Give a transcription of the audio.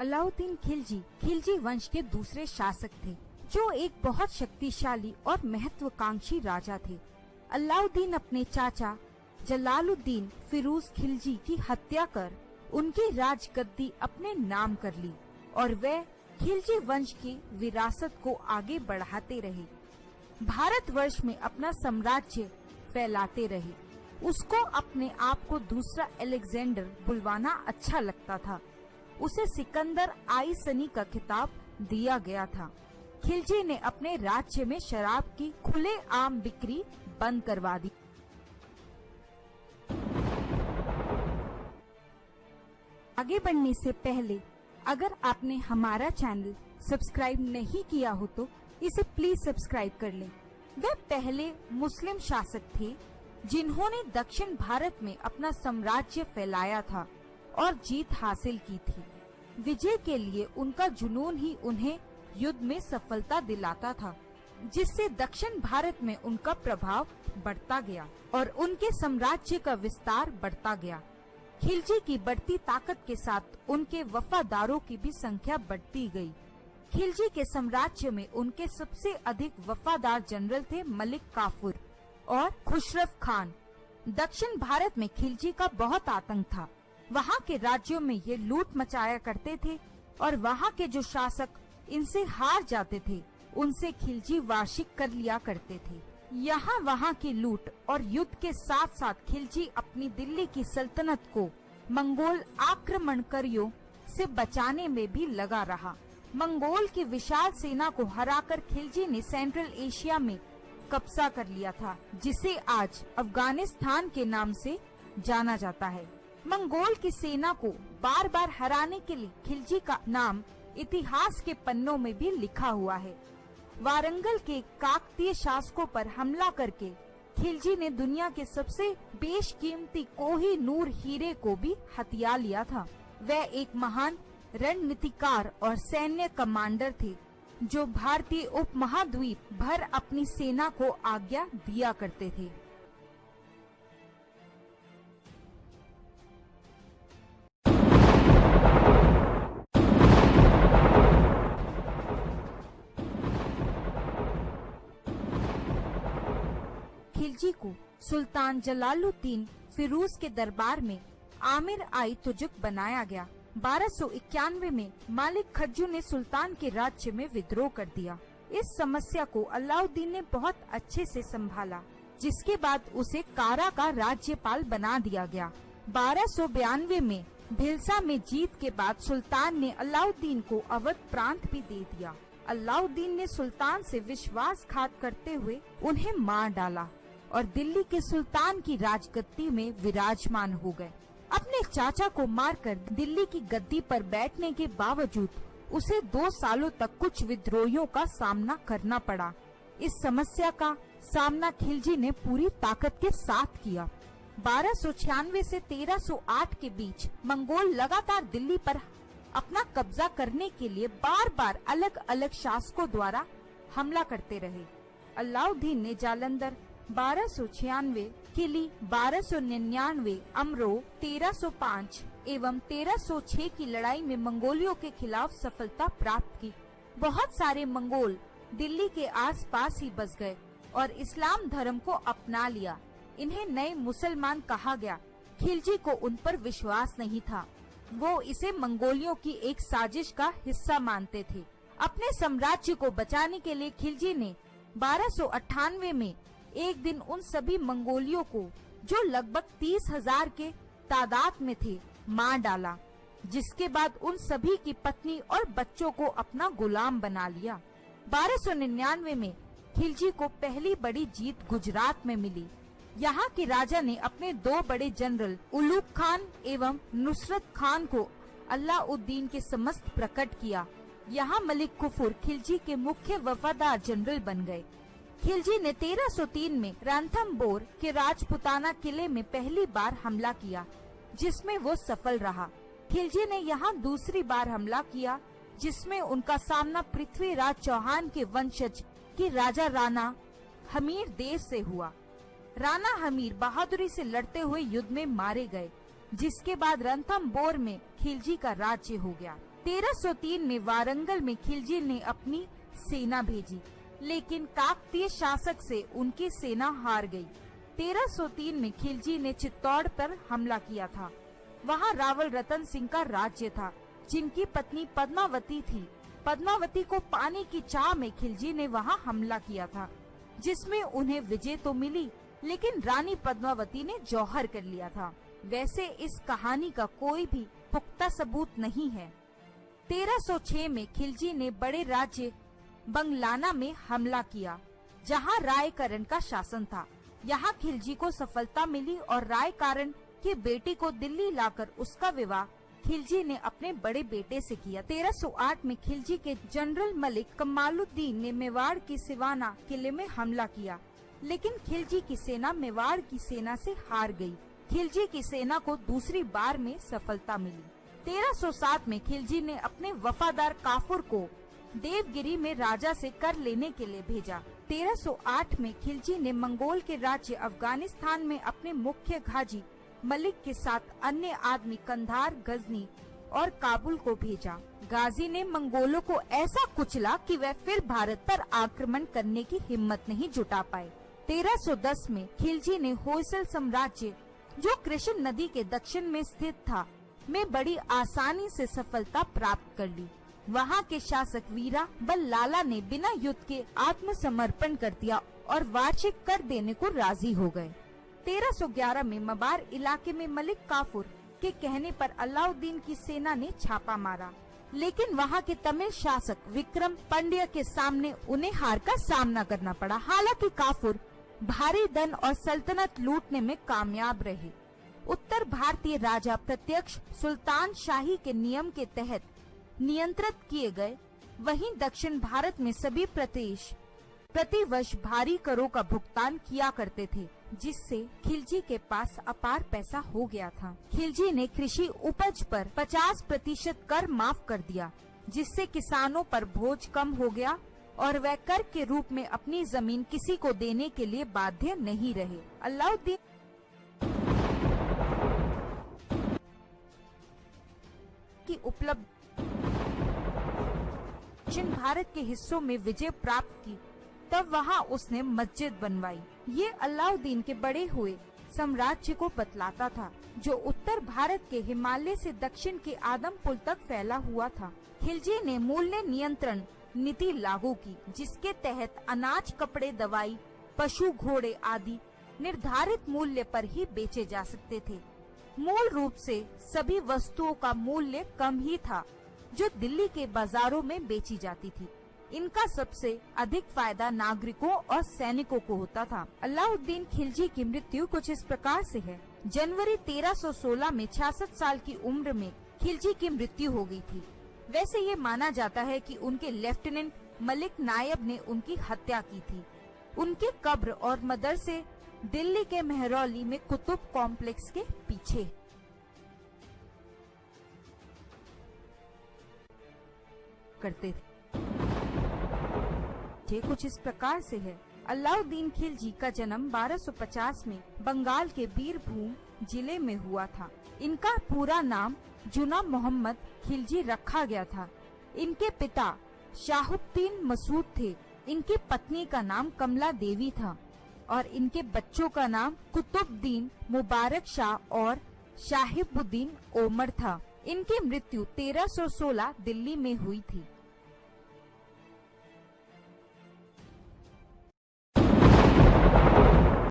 अलाउद्दीन खिलजी वंश के दूसरे शासक थे, जो एक बहुत शक्तिशाली और महत्वाकांक्षी राजा थे। अलाउद्दीन अपने चाचा जलालुद्दीन फिरोज खिलजी की हत्या कर उनकी राजगद्दी अपने नाम कर ली और वे खिलजी वंश की विरासत को आगे बढ़ाते रहे। भारतवर्ष में अपना साम्राज्य फैलाते रहे। उसको अपने आप को दूसरा अलेक्जेंडर बुलवाना अच्छा लगता था। उसे सिकंदर आई सनी का खिताब दिया गया था। खिलजी ने अपने राज्य में शराब की खुलेआम बिक्री बंद करवा दी। आगे बढ़ने से पहले अगर आपने हमारा चैनल सब्सक्राइब नहीं किया हो तो इसे प्लीज सब्सक्राइब कर लें। वे पहले मुस्लिम शासक थे जिन्होंने दक्षिण भारत में अपना साम्राज्य फैलाया था और जीत हासिल की थी। विजय के लिए उनका जुनून ही उन्हें युद्ध में सफलता दिलाता था, जिससे दक्षिण भारत में उनका प्रभाव बढ़ता गया और उनके साम्राज्य का विस्तार बढ़ता गया। खिलजी की बढ़ती ताकत के साथ उनके वफादारों की भी संख्या बढ़ती गई। खिलजी के साम्राज्य में उनके सबसे अधिक वफादार जनरल थे मलिक काफूर और खुसरव खान। दक्षिण भारत में खिलजी का बहुत आतंक था। वहाँ के राज्यों में ये लूट मचाया करते थे और वहाँ के जो शासक इनसे हार जाते थे उनसे खिलजी वार्षिक कर लिया करते थे। यहाँ वहाँ की लूट और युद्ध के साथ साथ खिलजी अपनी दिल्ली की सल्तनत को मंगोल आक्रमणकारियों से बचाने में भी लगा रहा। मंगोल की विशाल सेना को हराकर खिलजी ने सेंट्रल एशिया में कब्जा कर लिया था, जिसे आज अफगानिस्तान के नाम से जाना जाता है। मंगोल की सेना को बार बार हराने के लिए खिलजी का नाम इतिहास के पन्नों में भी लिखा हुआ है। वारंगल के काकतीय शासकों पर हमला करके खिलजी ने दुनिया के सबसे बेशकीमती कोहिनूर हीरे को भी हथिया लिया था। वह एक महान रणनीतिकार और सैन्य कमांडर थे जो भारतीय उपमहाद्वीप भर अपनी सेना को आज्ञा दिया करते थे। खिलजी को सुल्तान जलालुद्दीन फिरोज के दरबार में आमिर आई तुजुक बनाया गया। 1291 में मालिक खज्जू ने सुल्तान के राज्य में विद्रोह कर दिया। इस समस्या को अलाउद्दीन ने बहुत अच्छे से संभाला, जिसके बाद उसे कारा का राज्यपाल बना दिया गया। 1292 में भिलसा में जीत के बाद सुल्तान ने अलाउद्दीन को अवध प्रांत भी दे दिया। अलाउद्दीन ने सुल्तान से विश्वासघात करते हुए उन्हें मार डाला और दिल्ली के सुल्तान की राजगद्दी में विराजमान हो गए। अपने चाचा को मारकर दिल्ली की गद्दी पर बैठने के बावजूद उसे 2 सालों तक कुछ विद्रोहियों का सामना करना पड़ा। इस समस्या का सामना खिलजी ने पूरी ताकत के साथ किया। 1296 से 1308 के बीच मंगोल लगातार दिल्ली पर अपना कब्जा करने के लिए बार बार अलग अलग शासकों द्वारा हमला करते रहे। अलाउद्दीन ने जालंधर 1296, किली 1299, अमरोह 1305 एवं 1306 की लड़ाई में मंगोलियों के खिलाफ सफलता प्राप्त की। बहुत सारे मंगोल दिल्ली के आसपास ही बस गए और इस्लाम धर्म को अपना लिया। इन्हें नए मुसलमान कहा गया। खिलजी को उन पर विश्वास नहीं था। वो इसे मंगोलियों की एक साजिश का हिस्सा मानते थे। अपने साम्राज्य को बचाने के लिए खिलजी ने 1298 में एक दिन उन सभी मंगोलियों को, जो लगभग 30,000 के तादाद में थे, मार डाला, जिसके बाद उन सभी की पत्नी और बच्चों को अपना गुलाम बना लिया। 1299 में खिलजी को पहली बड़ी जीत गुजरात में मिली। यहाँ के राजा ने अपने 2 बड़े जनरल उलूग खान एवं नुसरत खान को अलाउद्दीन के समस्त प्रकट किया। यहाँ मलिक कुफुर खिलजी के मुख्य वफादार जनरल बन गए। खिलजी ने 1303 में रणथंबोर के राजपुताना किले में पहली बार हमला किया, जिसमें वो सफल रहा। खिलजी ने यहाँ दूसरी बार हमला किया, जिसमें उनका सामना पृथ्वीराज चौहान के वंशज की राजा राणा हमीर देव से हुआ। राणा हमीर बहादुरी से लड़ते हुए युद्ध में मारे गए, जिसके बाद रणथंबोर में खिलजी का राज्य हो गया। 1303 में वारंगल में खिलजी ने अपनी सेना भेजी, लेकिन काकतीय शासक से उनकी सेना हार गई। 1303 में खिलजी ने चित्तौड़ पर हमला किया था। वहां रावल रतन सिंह का राज्य था, जिनकी पत्नी पद्मावती थी। पद्मावती को पाने की चाह में खिलजी ने वहां हमला किया था, जिसमें उन्हें विजय तो मिली, लेकिन रानी पद्मावती ने जौहर कर लिया था। वैसे इस कहानी का कोई भी पुख्ता सबूत नहीं है। 1306 में खिलजी ने बड़े राज्य बंगलाना में हमला किया, जहां रायकरण का शासन था। यहाँ खिलजी को सफलता मिली और रायकरण की बेटी को दिल्ली लाकर उसका विवाह खिलजी ने अपने बड़े बेटे से किया। 1308 में खिलजी के जनरल मलिक कमालुद्दीन ने मेवाड़ की सिवाना किले में हमला किया, लेकिन खिलजी की सेना मेवाड़ की सेना से हार गई। खिलजी की सेना को दूसरी बार में सफलता मिली। 1307 में खिलजी ने अपने वफादार काफूर को देवगिरी में राजा से कर लेने के लिए भेजा। 1308 में खिलजी ने मंगोल के राज्य अफगानिस्तान में अपने मुख्य गाजी मलिक के साथ अन्य आदमी कंधार, गजनी और काबुल को भेजा। गाजी ने मंगोलों को ऐसा कुचला कि वे फिर भारत पर आक्रमण करने की हिम्मत नहीं जुटा पाए। 1310 में खिलजी ने होयसल साम्राज्य, जो कृष्ण नदी के दक्षिण में स्थित था, में बड़ी आसानी से सफलता प्राप्त कर ली। वहाँ के शासक वीरा बल लाला ने बिना युद्ध के आत्मसमर्पण कर दिया और वार्षिक कर देने को राजी हो गए। 1311 में मबार इलाके में मलिक काफूर के कहने पर अलाउद्दीन की सेना ने छापा मारा, लेकिन वहाँ के तमिल शासक विक्रम पांड्य के सामने उन्हें हार का सामना करना पड़ा। हालांकि काफूर भारी धन और सल्तनत लूटने में कामयाब रहे। उत्तर भारतीय राजा प्रत्यक्ष सुल्तान शाही के नियम के तहत नियंत्रित किए गए, वहीं दक्षिण भारत में सभी प्रदेश प्रतिवर्ष भारी करों का भुगतान किया करते थे, जिससे खिलजी के पास अपार पैसा हो गया था। खिलजी ने कृषि उपज पर 50% कर माफ कर दिया, जिससे किसानों पर बोझ कम हो गया और वह कर के रूप में अपनी जमीन किसी को देने के लिए बाध्य नहीं रहे। अलाउद्दीन की उपलब्ध दक्षिण भारत के हिस्सों में विजय प्राप्त की, तब वहां उसने मस्जिद बनवाई। ये अलाउद्दीन के बड़े हुए साम्राज्य को बतलाता था, जो उत्तर भारत के हिमालय से दक्षिण के आदमपुर तक फैला हुआ था। खिलजी ने मूल्य नियंत्रण नीति लागू की, जिसके तहत अनाज, कपड़े, दवाई, पशु, घोड़े आदि निर्धारित मूल्य पर ही बेचे जा सकते थे। मूल रूप से सभी वस्तुओं का मूल्य कम ही था, जो दिल्ली के बाजारों में बेची जाती थी। इनका सबसे अधिक फायदा नागरिकों और सैनिकों को होता था। अलाउद्दीन खिलजी की मृत्यु कुछ इस प्रकार से है। जनवरी 1316 में 66 साल की उम्र में खिलजी की मृत्यु हो गई थी। वैसे ये माना जाता है कि उनके लेफ्टिनेंट मलिक नायब ने उनकी हत्या की थी। उनके कब्र और मदरसे दिल्ली के मेहरौली में कुतुब कॉम्प्लेक्स के पीछे करते थे। ये कुछ इस प्रकार से है। अलाउद्दीन खिलजी का जन्म 1250 में बंगाल के बीरभूम जिले में हुआ था। इनका पूरा नाम जुना मोहम्मद खिलजी रखा गया था। इनके पिता शाहुद्दीन मसूद थे। इनकी पत्नी का नाम कमला देवी था और इनके बच्चों का नाम कुतुबुद्दीन, मुबारक शाह और शाहिबुद्दीन ओमर था। इनकी मृत्यु 1316 दिल्ली में हुई थी।